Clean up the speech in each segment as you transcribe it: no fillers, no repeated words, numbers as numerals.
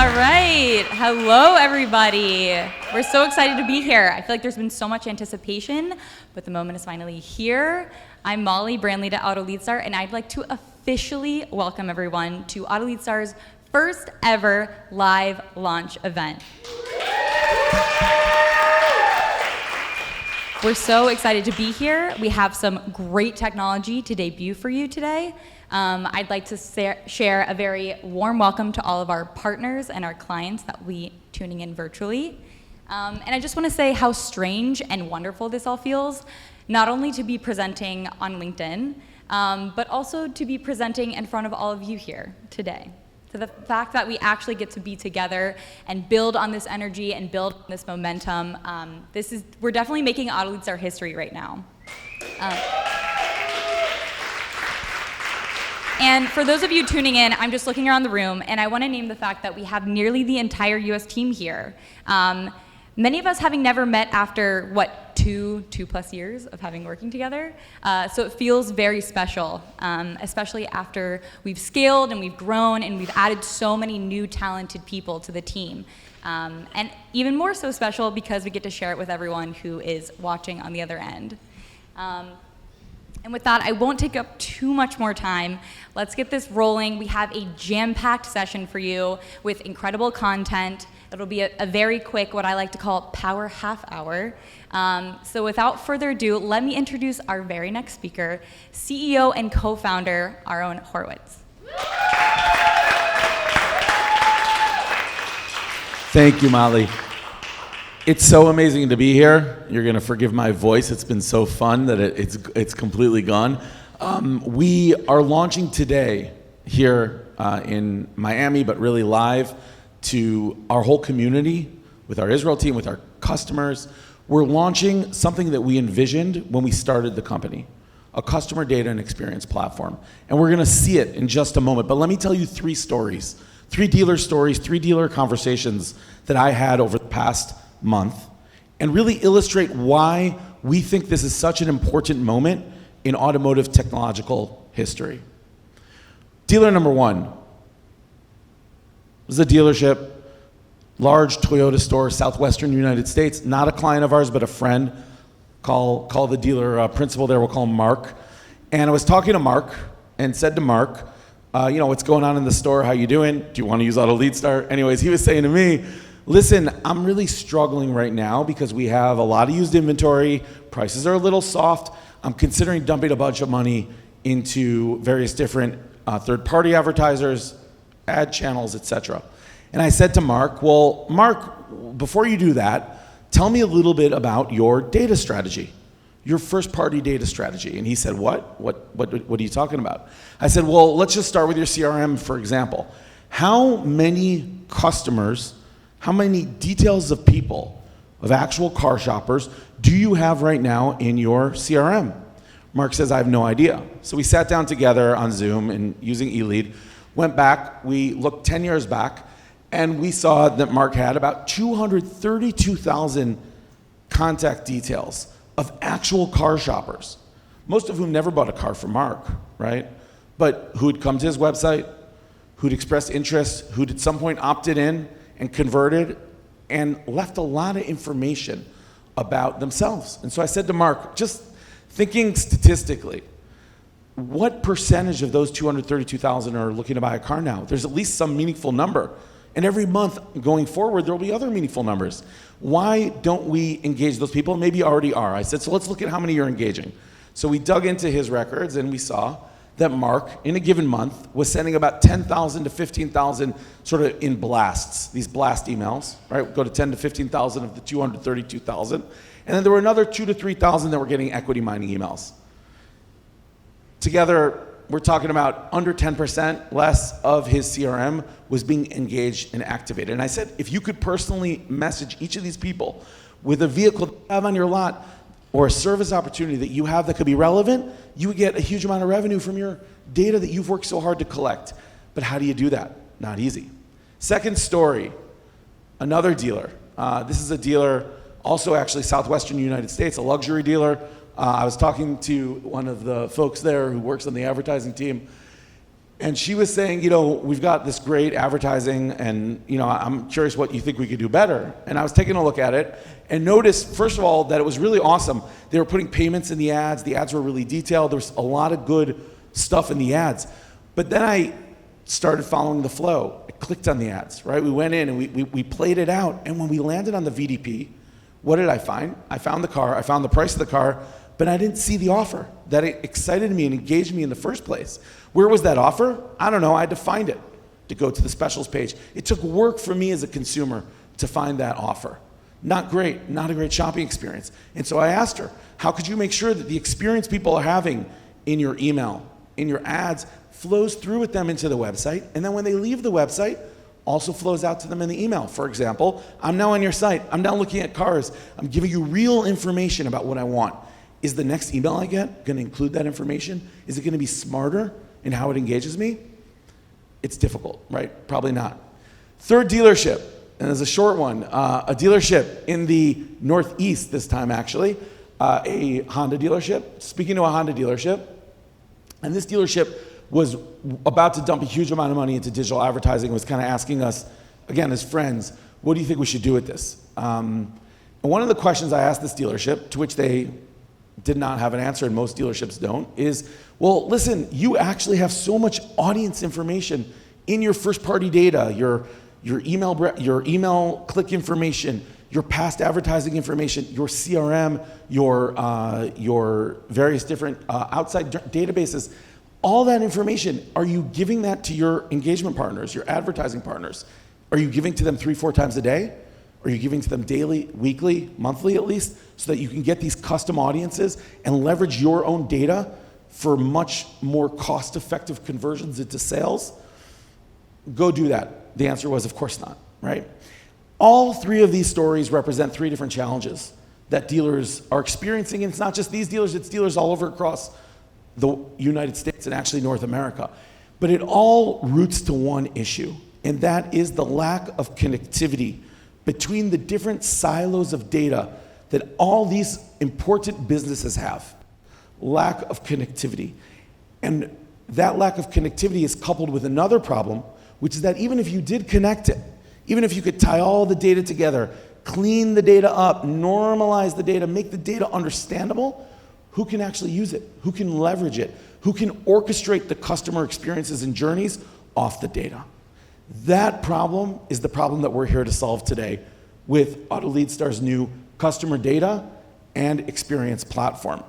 All right. Hello, everybody. We're so excited to be here. I feel like there's been so much anticipation, but the moment is finally here. I'm Molly, brand lead at AutoLeadStar, and I'd like to officially welcome everyone to AutoLeadStar's first ever live launch event. We're so excited to be here. We have some great technology to debut for you today. I'd like to share a very warm welcome to all of our partners and our clients that will be tuning in virtually. And I just want to say how strange and wonderful this all feels, not only to be presenting on LinkedIn, but also to be presenting in front of all of you here today. So the fact that we actually get to be together and build on this energy and build on this momentum, we're definitely making AutoLeadStar history right now. And for those of you tuning in, I'm just looking around the room, and I want to name the fact that we have nearly the entire US team here. Many of us having never met after, two plus years of having working together. So it feels very special, especially after we've scaled and we've grown and we've added so many new talented people to the team. And even more so special because we get to share it with everyone who is watching on the other end. And with that, I won't take up too much more time. Let's get this rolling. We have a jam-packed session for you with incredible content. It'll be a very quick, what I like to call power half hour. So without further ado, let me introduce our very next speaker, CEO and co-founder, Aaron Horowitz. Thank you, Molly. It's so amazing to be here. You're going to forgive my voice. It's been so fun that it's completely gone. We are launching today here in Miami, but really live to our whole community, with our Israel team, with our customers. We're launching something that we envisioned when we started the company, a customer data and experience platform. And we're going to see it in just a moment. But let me tell you three dealer stories, three dealer conversations that I had over the past month, and really illustrate why we think this is such an important moment in automotive technological history. Dealer number one was a dealership, large Toyota store, southwestern United States, not a client of ours, but a friend. Call the dealer principal there, we'll call him Mark. And I was talking to Mark and said to Mark, what's going on in the store, how you doing? Do you want to use AutoLeadStar? Anyways, he was saying to me, listen, I'm really struggling right now because we have a lot of used inventory, prices are a little soft. I'm considering dumping a bunch of money into various different third-party advertisers, ad channels, etc. And I said to Mark, well, Mark, before you do that, tell me a little bit about your data strategy, your first-party data strategy. And he said, what are you talking about? I said, well, let's just start with your CRM, for example. How many customers, how many details of people, of actual car shoppers, do you have right now in your CRM? Mark says, I have no idea. So we sat down together on Zoom and using eLead, went back, we looked 10 years back, and we saw that Mark had about 232,000 contact details of actual car shoppers, most of whom never bought a car from Mark, right? But who had come to his website, who'd expressed interest, who'd at some point opted in and converted and left a lot of information about themselves. And so I said to Mark, just thinking statistically, what percentage of those 232,000 are looking to buy a car now? There's at least some meaningful number. And every month going forward, there will be other meaningful numbers. Why don't we engage those people? Maybe you already are. I said, so let's look at how many you're engaging. So we dug into his records and we saw that Mark, in a given month, was sending about 10,000 to 15,000 sort of in blasts, these blast emails, right? Go to 10 to 15,000 of the 232,000. And then there were another 2 to 3,000 that were getting equity mining emails. Together, we're talking about under 10% less of his CRM was being engaged and activated. And I said, if you could personally message each of these people with a vehicle that you have on your lot or a service opportunity that you have that could be relevant, you would get a huge amount of revenue from your data that you've worked so hard to collect. But how do you do that? Not easy. Second story, another dealer. This is a dealer, also actually southwestern United States, a luxury dealer. I was talking to one of the folks there who works on the advertising team, And she was saying, you know, we've got this great advertising and, you know, I'm curious what you think we could do better. And I was taking a look at it and noticed, first of all, that it was really awesome. They were putting payments in the ads. The ads were really detailed. There was a lot of good stuff in the ads. But then I started following the flow. I clicked on the ads, right? We went in and we played it out. And when we landed on the VDP, what did I find? I found the car, I found the price of the car, but I didn't see the offer that excited me and engaged me in the first place. Where was that offer? I don't know, I had to find it to go to the specials page. It took work for me as a consumer to find that offer. Not great, not a great shopping experience. And so I asked her, how could you make sure that the experience people are having in your email, in your ads, flows through with them into the website, and then when they leave the website, also flows out to them in the email. For example, I'm now on your site, I'm now looking at cars, I'm giving you real information about what I want. Is the next email I get going to include that information? Is it going to be smarter in how it engages me? It's difficult, right? Probably not. Third dealership, and there's a short one, a dealership in the Northeast this time actually, a Honda dealership. Speaking to a Honda dealership, and this dealership was about to dump a huge amount of money into digital advertising, was kind of asking us, again, as friends, what do you think we should do with this? And one of the questions I asked this dealership, to which they did not have an answer, and most dealerships don't, is, well, listen, you actually have so much audience information in your first-party data, your email click information, your past advertising information, your CRM, your various different outside databases. All that information, are you giving that to your engagement partners, your advertising partners? Are you giving to them 3-4 times a day? Are you giving to them daily, weekly, monthly at least, so that you can get these custom audiences and leverage your own data for much more cost-effective conversions into sales? Go do that. The answer was, of course not, right? All three of these stories represent three different challenges that dealers are experiencing, and it's not just these dealers, it's dealers all over across the United States and actually North America. But it all roots to one issue, and that is the lack of connectivity between the different silos of data that all these important businesses have. Lack of connectivity. And that lack of connectivity is coupled with another problem, which is that even if you did connect it, even if you could tie all the data together, clean the data up, normalize the data, make the data understandable, who can actually use it? Who can leverage it? Who can orchestrate the customer experiences and journeys off the data? That problem is the problem that we're here to solve today with AutoLeadStar's new customer data and experience platform.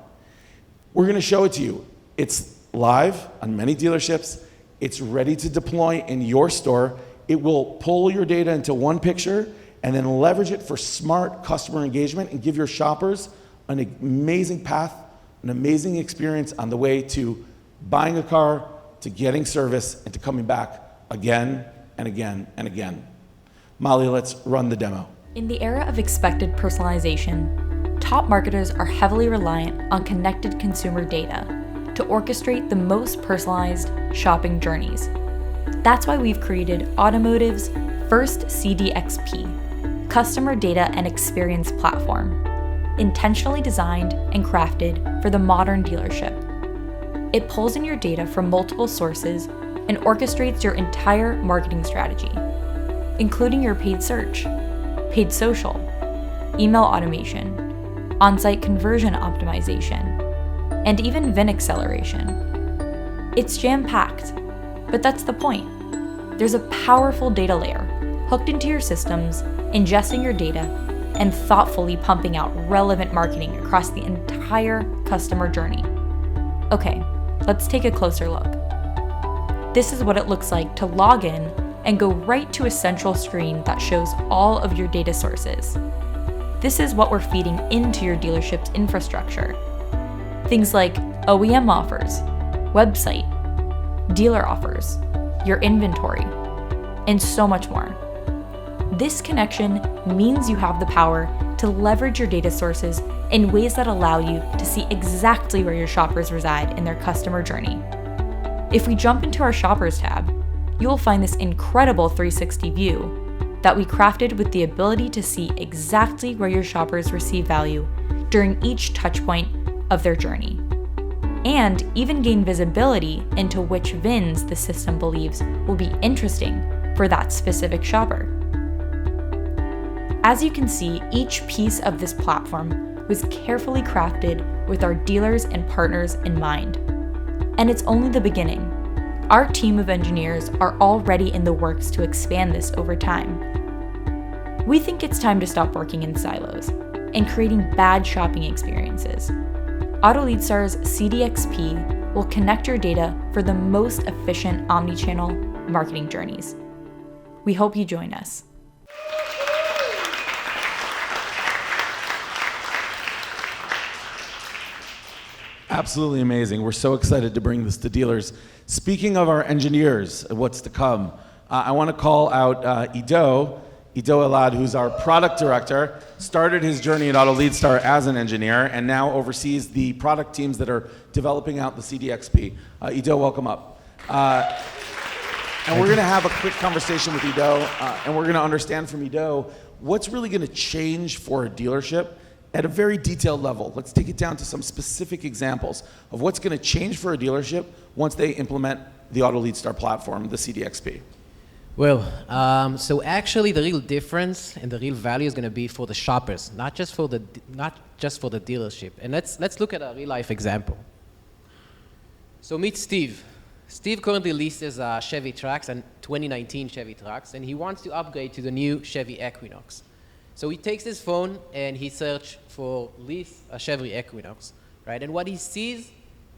We're going to show it to you. It's live on many dealerships. It's ready to deploy in your store. It will pull your data into one picture and then leverage it for smart customer engagement and give your shoppers an amazing path, an amazing experience on the way to buying a car, to getting service, and to coming back again and again and again. Molly, let's run the demo. In the era of expected personalization, top marketers are heavily reliant on connected consumer data to orchestrate the most personalized shopping journeys. That's why we've created automotive's first CDXP, Customer Data and Experience Platform, intentionally designed and crafted for the modern dealership. It pulls in your data from multiple sources and orchestrates your entire marketing strategy, including your paid search, paid social, email automation, on-site conversion optimization, and even VIN acceleration. It's jam-packed, but that's the point. There's a powerful data layer hooked into your systems, ingesting your data, and thoughtfully pumping out relevant marketing across the entire customer journey. Okay, let's take a closer look. This is what it looks like to log in and go right to a central screen that shows all of your data sources. This is what we're feeding into your dealership's infrastructure. Things like OEM offers, website, dealer offers, your inventory, and so much more. This connection means you have the power to leverage your data sources in ways that allow you to see exactly where your shoppers reside in their customer journey. If we jump into our Shoppers tab, you will find this incredible 360 view that we crafted with the ability to see exactly where your shoppers receive value during each touchpoint of their journey. and even gain visibility into which VINs the system believes will be interesting for that specific shopper. As you can see, each piece of this platform was carefully crafted with our dealers and partners in mind. And it's only the beginning. Our team of engineers are already in the works to expand this over time. We think it's time to stop working in silos and creating bad shopping experiences. AutoLeadStar's CDXP will connect your data for the most efficient omnichannel marketing journeys. We hope you join us. Absolutely amazing. We're so excited to bring this to dealers. Speaking of our engineers, what's to come, I want to call out Ido Elad, who's our product director, started his journey at AutoLeadStar as an engineer and now oversees the product teams that are developing out the CDXP. Ido, welcome up. And we're going to have a quick conversation with Ido, and we're going to understand from Ido what's really going to change for a dealership at a very detailed level. Let's take it down to some specific examples of what's going to change for a dealership once they implement the AutoLeadStar platform, the CDXP. Well, so actually the real difference and the real value is going to be for the shoppers, not just for the dealership. And let's look at a real life example. So meet Steve. Steve currently leases Chevy trucks and 2019 Chevy trucks, and he wants to upgrade to the new Chevy Equinox. So he takes his phone and he searches for lease a Chevy Equinox, right? And what he sees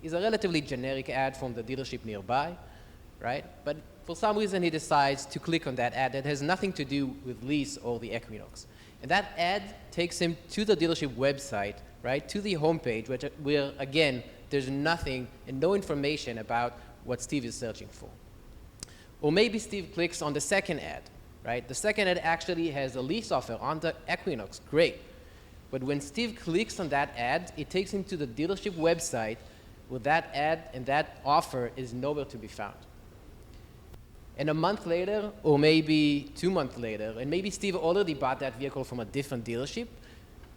is a relatively generic ad from the dealership nearby, right? But for some reason, he decides to click on that ad that has nothing to do with lease or the Equinox. And that ad takes him to the dealership website, right, to the homepage, where, again, there's nothing and no information about what Steve is searching for. Or maybe Steve clicks on the second ad, right? The second ad actually has a lease offer on the Equinox. Great. But when Steve clicks on that ad, it takes him to the dealership website where that ad and that offer is nowhere to be found. And a month later, or maybe 2 months later, and maybe Steve already bought that vehicle from a different dealership,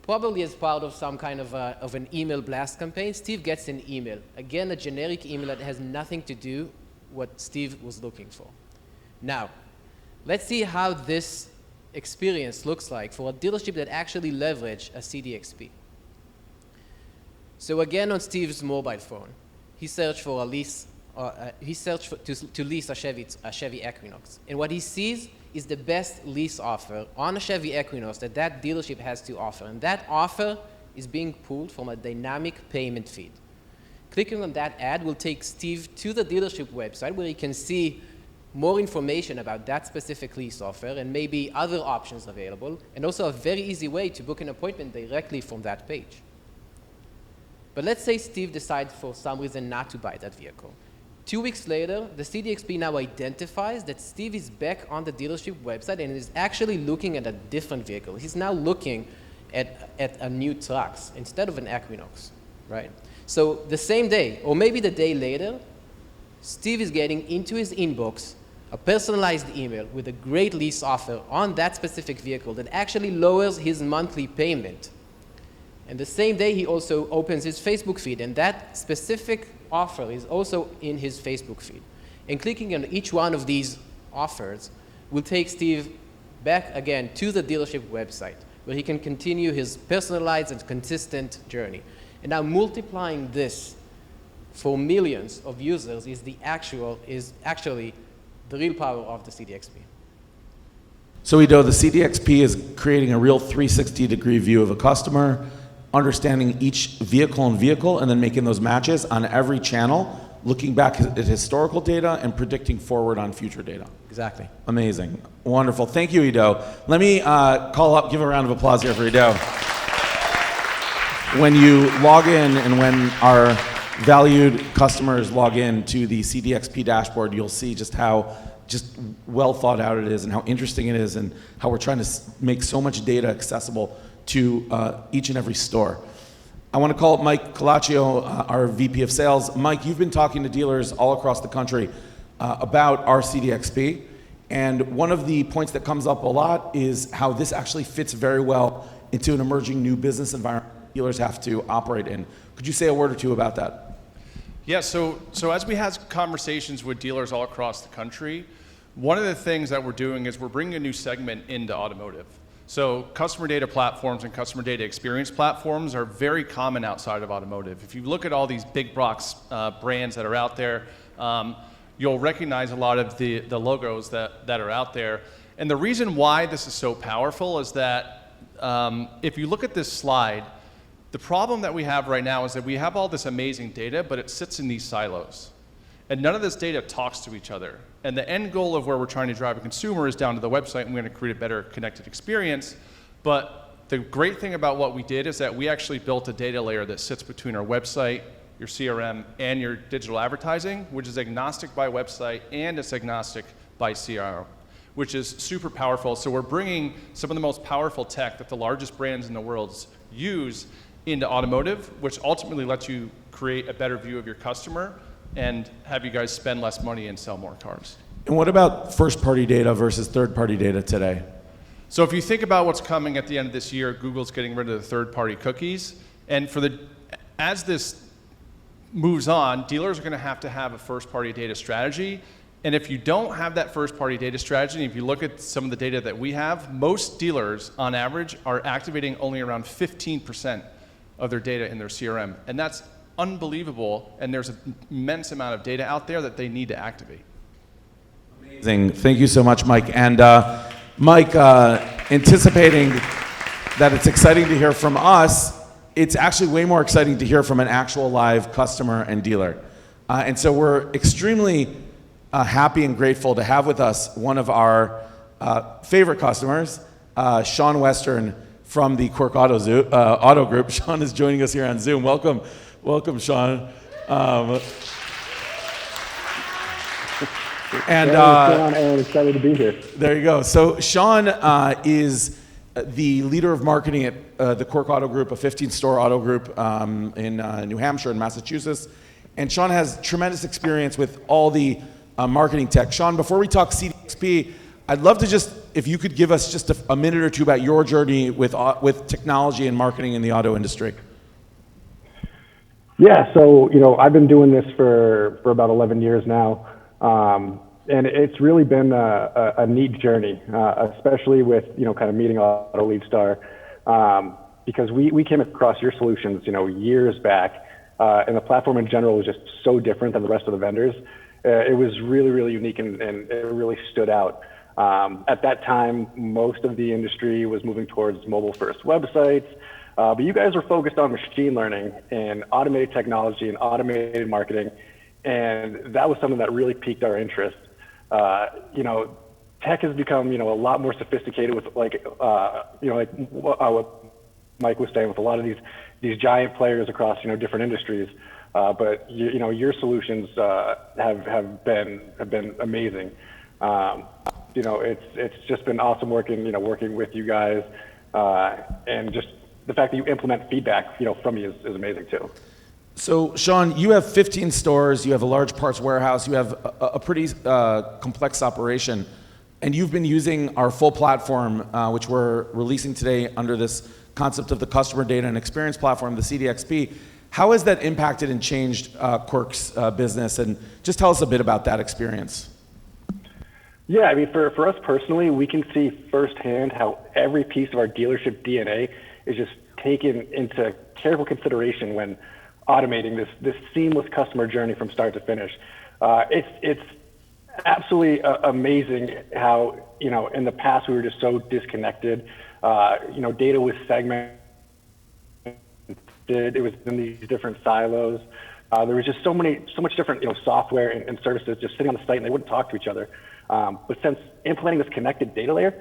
probably as part of some kind of an email blast campaign, Steve gets an email. Again, a generic email that has nothing to do what Steve was looking for. Now, let's see how this experience looks like for a dealership that actually leveraged a CDXP. So again, on Steve's mobile phone, he searched for a lease. He searched to lease a Chevy Equinox. And what he sees is the best lease offer on a Chevy Equinox that dealership has to offer. And that offer is being pulled from a dynamic payment feed. Clicking on that ad will take Steve to the dealership website where he can see more information about that specific lease offer and maybe other options available, and also a very easy way to book an appointment directly from that page. But let's say Steve decides for some reason not to buy that vehicle. 2 weeks later, the CDXP now identifies that Steve is back on the dealership website and is actually looking at a different vehicle. He's now looking at a new trucks instead of an Equinox, right? So the same day, or maybe the day later, Steve is getting into his inbox a personalized email with a great lease offer on that specific vehicle that actually lowers his monthly payment. And the same day, he also opens his Facebook feed, and that specific offer is also in his Facebook feed. And clicking on each one of these offers will take Steve back again to the dealership website, where he can continue his personalized and consistent journey. And now multiplying this for millions of users is actually the real power of the CDXP. So Ido, the CDXP is creating a real 360-degree view of a customer, understanding each vehicle and then making those matches on every channel, looking back at historical data and predicting forward on future data. Exactly. Amazing. Wonderful. Thank you, Ido. Let me give a round of applause here for Ido. When you log in and when our valued customers log in to the CDXP dashboard, you'll see just how well thought out it is and how interesting it is and how we're trying to make so much data accessible to each and every store. I want to call up Mike Calachio, our VP of Sales. Mike, you've been talking to dealers all across the country about our CDXP, and one of the points that comes up a lot is how this actually fits very well into an emerging new business environment dealers have to operate in. Could you say a word or two about that? Yeah, so as we have conversations with dealers all across the country, one of the things that we're doing is we're bringing a new segment into automotive. So customer data platforms and customer data experience platforms are very common outside of automotive. If you look at all these big box brands that are out there, you'll recognize a lot of the logos that are out there. And the reason why this is so powerful is that if you look at this slide, the problem that we have right now is that we have all this amazing data, but it sits in these silos. And none of this data talks to each other. And the end goal of where we're trying to drive a consumer is down to the website, and we're going to create a better connected experience. But the great thing about what we did is that we actually built a data layer that sits between our website, your CRM, and your digital advertising, which is agnostic by website and it's agnostic by CRM, which is super powerful. So we're bringing some of the most powerful tech that the largest brands in the world use into automotive, which ultimately lets you create a better view of your customer and have you guys spend less money and sell more cars. And what about first-party data versus third-party data today? So if you think about what's coming at the end of this year, Google's getting rid of the third-party cookies. And as this moves on, dealers are going to have a first-party data strategy. And if you don't have that first-party data strategy, if you look at some of the data that we have, most dealers, on average, are activating only around 15% of their data in their CRM. And that's unbelievable, and there's an immense amount of data out there that they need to activate. Amazing. Thank you so much, Mike. And Mike, anticipating that it's exciting to hear from us, it's actually way more exciting to hear from an actual live customer and dealer. And so we're extremely happy and grateful to have with us one of our favorite customers, Sean Western from the Quirk Auto Group. Sean is joining us here on Zoom. Welcome, Sean. And I'm excited to be here. There you go. So Sean is the leader of marketing at the Quirk Auto Group, a 15-store auto group in New Hampshire and Massachusetts. And Sean has tremendous experience with all the marketing tech. Sean, before we talk CDXP, I'd love to if you could give us just a minute or two about your journey with technology and marketing in the auto industry. Yeah, so I've been doing this for about 11 years now, and it's really been a neat journey, especially with kind of meeting AutoLeadStar, because we came across your solutions years back, and the platform in general was just so different than the rest of the vendors. It was really, really unique, and it really stood out. At that time, most of the industry was moving towards mobile-first websites, but you guys were focused on machine learning and automated technology and automated marketing, and that was something that really piqued our interest. Tech has become a lot more sophisticated with like what Mike was saying, with a lot of these giant players across different industries. But your solutions have been amazing. It's just been awesome working with you guys, and just the fact that you implement feedback from me is amazing too. So Sean, you have 15 stores, you have a large parts warehouse, you have a pretty complex operation, and you've been using our full platform, which we're releasing today under this concept of the customer data and experience platform, the CDXP. How has that impacted and changed Quirk's business? And just tell us a bit about that experience. Yeah, I mean, for us personally, we can see firsthand how every piece of our dealership DNA is just taken into careful consideration when automating this seamless customer journey from start to finish. It's absolutely amazing how in the past we were just so disconnected. Data was segmented. It was in these different silos. There was just so much different software and services just sitting on the site, and they wouldn't talk to each other. But since implementing this connected data layer,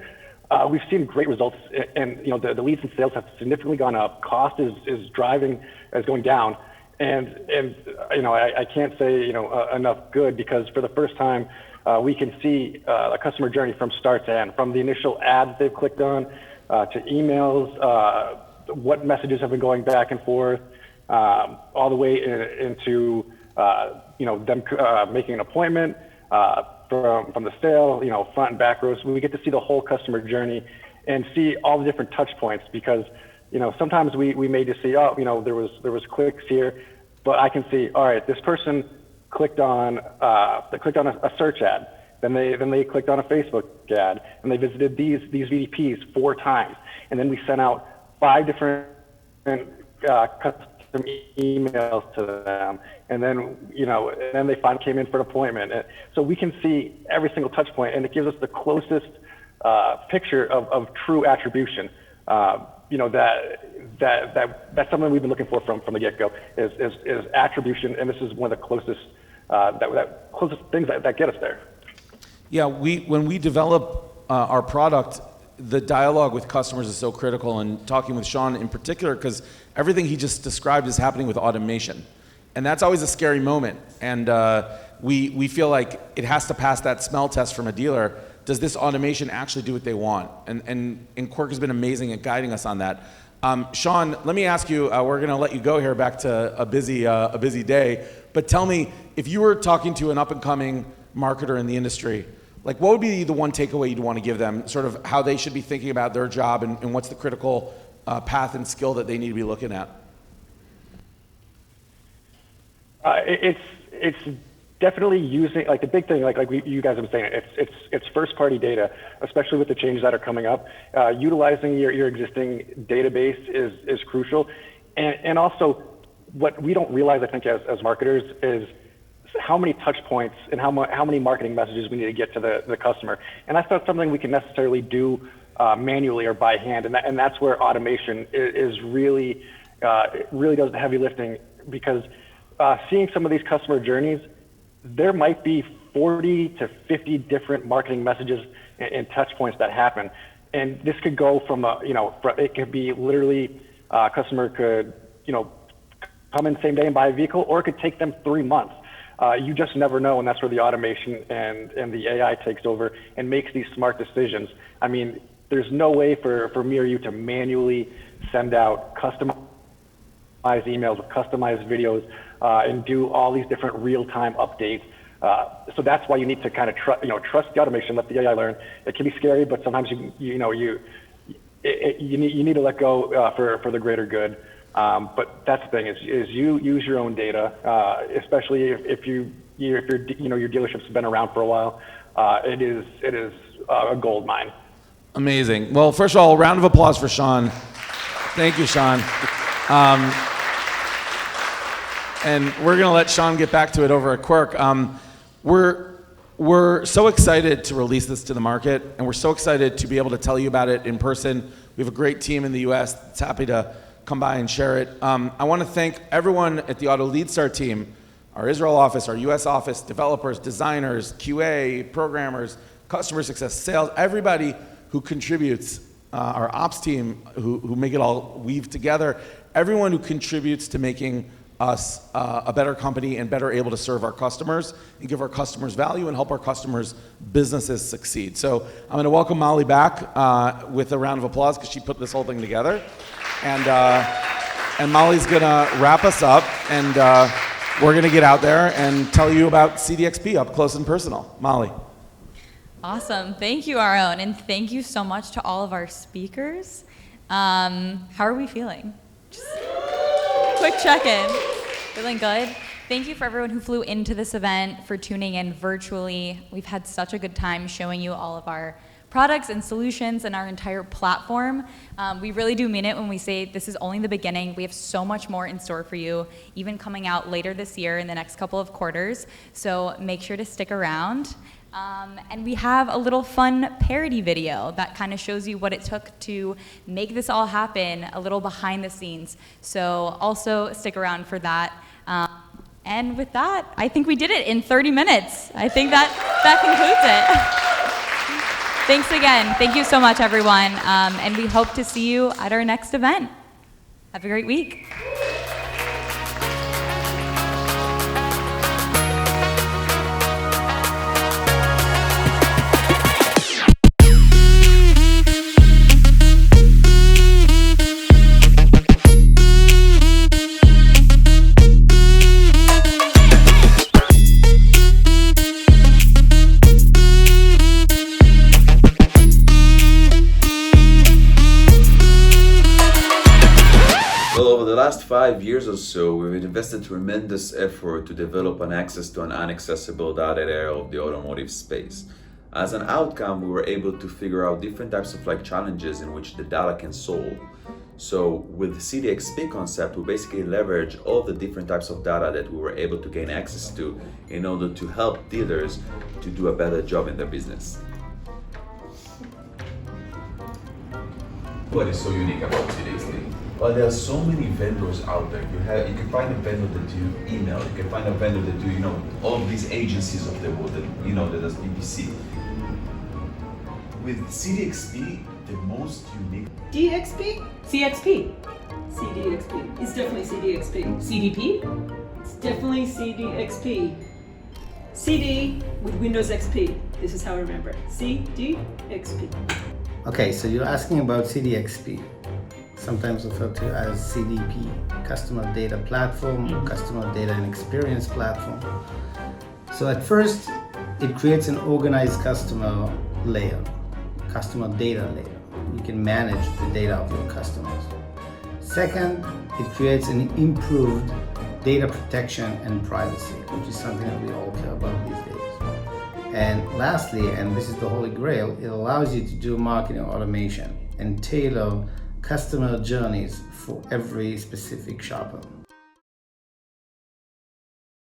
we've seen great results, and the leads and sales have significantly gone up. Cost is going down, and I can't say enough good, because for the first time we can see a customer journey from start to end, from the initial ads they've clicked on to emails, what messages have been going back and forth, all the way into them making an appointment. From the sale, front and back rows, we get to see the whole customer journey and see all the different touch points, because sometimes we may just see, there was clicks here, but I can see, all right, this person clicked on a search ad, then they clicked on a Facebook ad, and they visited these VDPs 4 times, and then we sent out 5 different custom emails to them, and then they finally came in for an appointment. And so we can see every single touch point, and it gives us the closest picture of true attribution. That's something we've been looking for from the get-go is attribution, and this is one of the closest closest things that get us there. Yeah, when we develop our product, the dialogue with customers is so critical, and talking with Sean in particular, because everything he just described is happening with automation. And that's always a scary moment. And we feel like it has to pass that smell test from a dealer. Does this automation actually do what they want? And Quirk has been amazing at guiding us on that. Sean, let me ask you, we're gonna let you go here back to a busy day, but tell me, if you were talking to an up-and-coming marketer in the industry, like what would be the one takeaway you'd want to give them, sort of how they should be thinking about their job and what's the critical path and skill that they need to be looking at? It's definitely using, like the big thing, like you guys have been saying, it's first-party data, especially with the changes that are coming up. Utilizing your existing database is crucial, and also what we don't realize, I think, as marketers is how many touch points and how many marketing messages we need to get to the customer. And that's not something we can necessarily do manually or by hand, and that's where automation is really does the heavy lifting, because seeing some of these customer journeys, there might be 40 to 50 different marketing messages and touch points that happen. And this could go from, it could be literally a customer could, come in the same day and buy a vehicle, or it could take them 3 months. You just never know, and that's where the automation and the AI takes over and makes these smart decisions. I mean, there's no way for me or you to manually send out customized emails with customized videos and do all these different real-time updates. So that's why you need to kind of trust the automation, let the AI learn. It can be scary, but sometimes you need to let go for the greater good. But that's the thing is you use your own data, especially if your dealership's been around for a while. It is a gold mine. Amazing. Well, first of all, a round of applause for Sean. Thank you, Sean. And we're going to let Sean get back to it over at Quirk. We're so excited to release this to the market, and we're so excited to be able to tell you about it in person. We have a great team in the US that's happy to come by and share it. I want to thank everyone at the AutoLeadStar team, our Israel office, our US office, developers, designers, QA, programmers, customer success, sales, everybody who contributes, our ops team who make it all weave together, everyone who contributes to making us a better company and better able to serve our customers and give our customers value and help our customers' businesses succeed. So I'm going to welcome Molly back with a round of applause because she put this whole thing together. And Molly's going to wrap us up, and we're going to get out there and tell you about CDXP up close and personal. Molly. Awesome. Thank you, Aaron, and thank you so much to all of our speakers. How are we feeling? Just quick check-in. Feeling good? Thank you for everyone who flew into this event, for tuning in virtually. We've had such a good time showing you all of our products and solutions and our entire platform. We really do mean it when we say this is only the beginning. We have so much more in store for you, even coming out later this year in the next couple of quarters. So make sure to stick around. And we have a little fun parody video that kind of shows you what it took to make this all happen, a little behind the scenes. So also stick around for that. And with that, I think we did it in 30 minutes. I think that concludes it. Thanks again. Thank you so much, everyone. And we hope to see you at our next event. Have a great week. last 5 years or so, we've invested tremendous effort to develop an access to an inaccessible data area of the automotive space. As an outcome, we were able to figure out different types of challenges in which the data can solve. So with the CDXP concept, we basically leverage all the different types of data that we were able to gain access to in order to help dealers to do a better job in their business. What is so unique about CDXP? Well, there are so many vendors out there. You can find a vendor that do email. You can find a vendor that do, all of these agencies of the world that, that does PPC. With CDXP, the most unique. DXP? CXP. CDXP. It's definitely CDXP. CDP? It's definitely CDXP. CD with Windows XP. This is how I remember it. CDXP. Okay, so you're asking about CDXP, sometimes referred to as CDP, Customer Data Platform, Customer Data and Experience Platform. So at first, it creates an organized customer layer, customer data layer. You can manage the data of your customers. Second, it creates an improved data protection and privacy, which is something that we all care about these days. And lastly, and this is the holy grail, it allows you to do marketing automation and tailor customer journeys for every specific shopper.